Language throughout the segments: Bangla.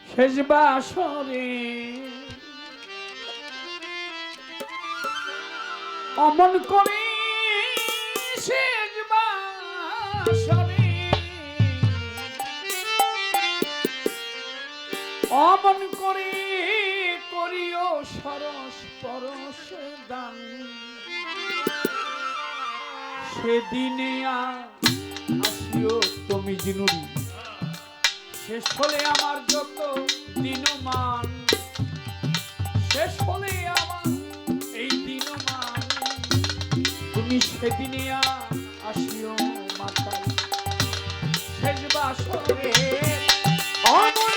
শেষ বাসরে অমন করে শেষ বাসরে অমন করে করিও সরস পরশ দান সেদিনে আসিও তুমি জিনুরি শেষ হলে আমার যত দিনমান শেষ হলে আমার এই দিনমান তুমি সেদিনে আসিও মাতাল শেষ বাসরে অমন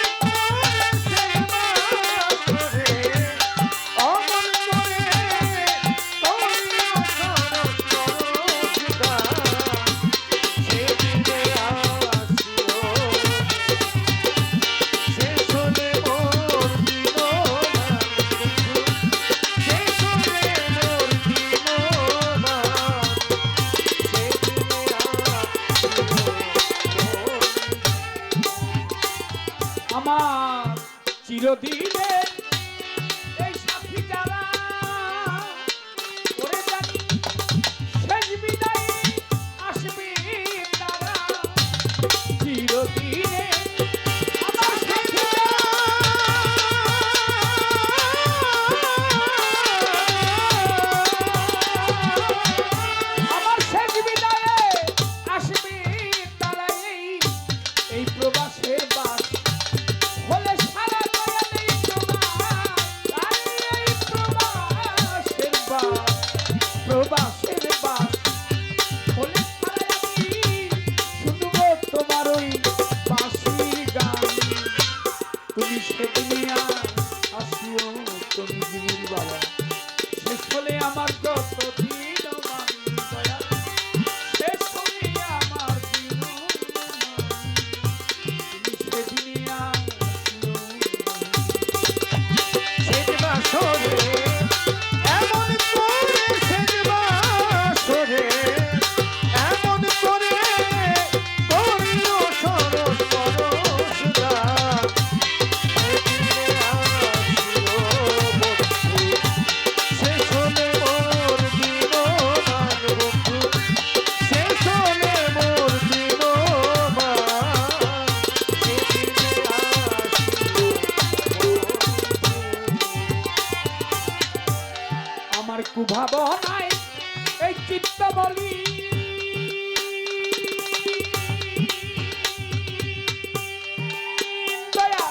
আমার চিরদিনে এই সাথী যারা করে জানি শেষ বিদায় আসবে তারা চিরদিনে আমার সাথী আমার শেষ বিদায়ে আসবে তারা এই প্রবাসের বাস হলে সারা দয়ালে প্রবাসের বাস হলে সারা শুনবো তোমার ওই বাঁশির গান তুমি সেদিনিয়া আসিও তুমি জিনির বাবা শেষ হলে আমার যত দিন দয়া শেষ হলে আমার দিন তুমি সেদিনিয়া আমার কুভাবনায় এই চিত্ত বলি দয়া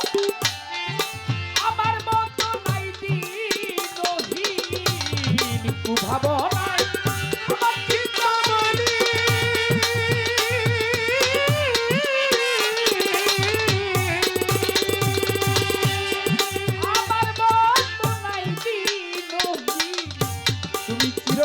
আমার মত নাই দিনহীন কুভাবনায় আমার চিত্ত বলি আমার মত নাই দিনহীন তুমি চির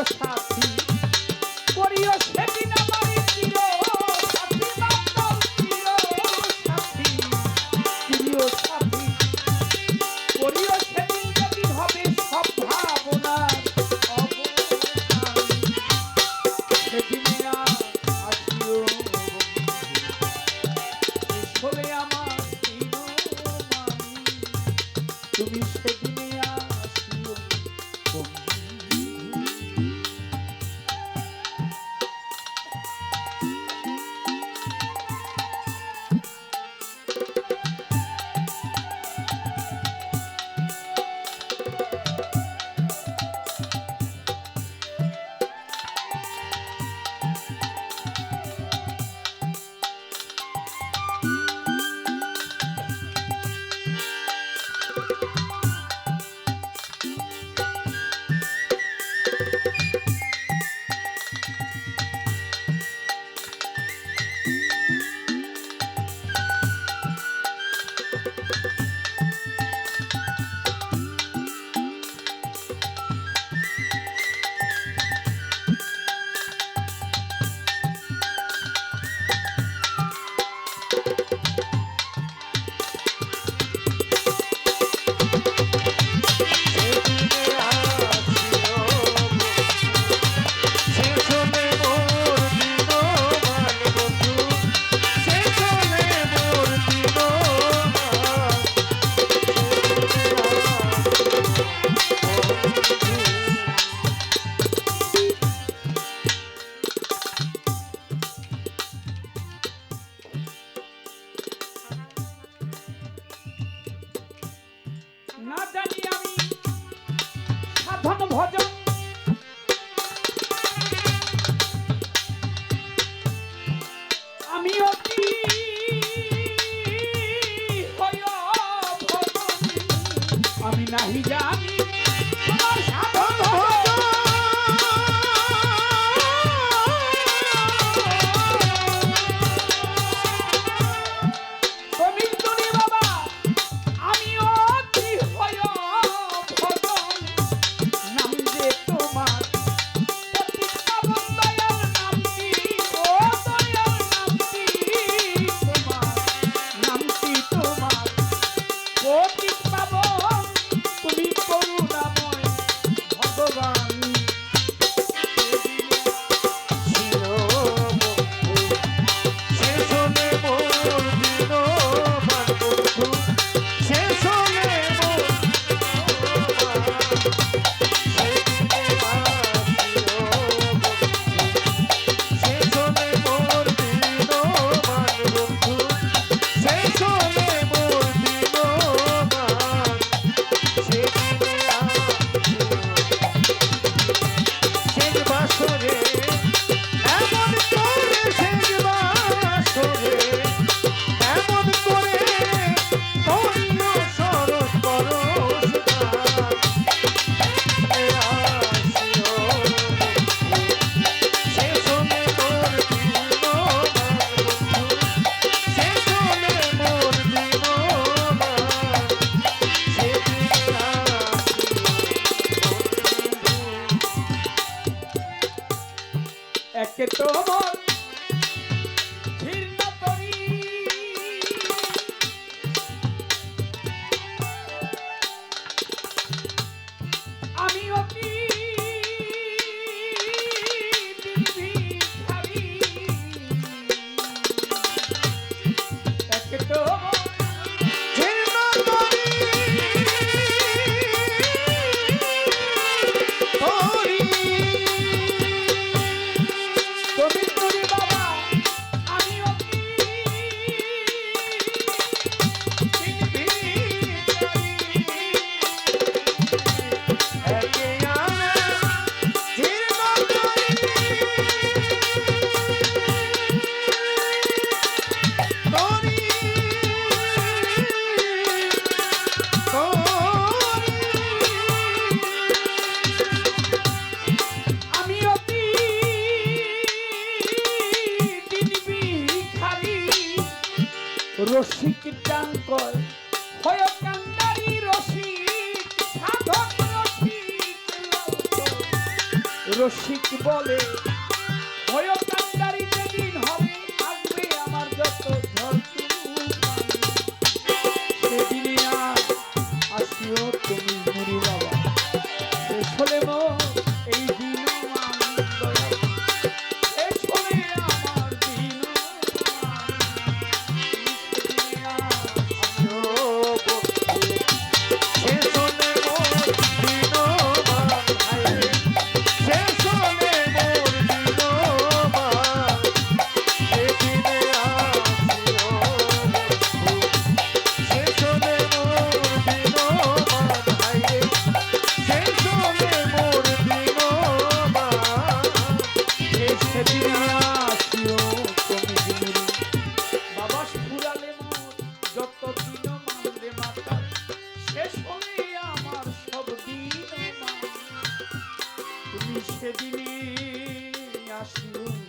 না জানি আমি সাধন ভজন আমি অতি হয় ভজন আমি নাহি জানি তোমার সাধন ভজন গোবিন্দনী বাবা আমি অতি হয় ভজন নাম যে তোমার অতি পাবন দয়াল নামটি ও দয়াল নামটি তোমার নামটি তোমার অতি পাবন তুমি করুণাময় ভগবান একে তোমার ঘৃণ্য করি আমি অতি ভিখারি একে তোমার ঘৃণ্য করি গোবিন্দনী বাবা আমি অতি আমি অতি রসিক ডাঙ্কর হয় কান্দারি রসিক সাধক রসিক বলে হয় কান্দারি যেদিন হবে আসবে আমার যত ঝড় সেদিনে আসিও তুমি মুড়ি বাবা শেষ হলে মো এই দিন শেষ হলে আমার দিন সেদিনই আসিও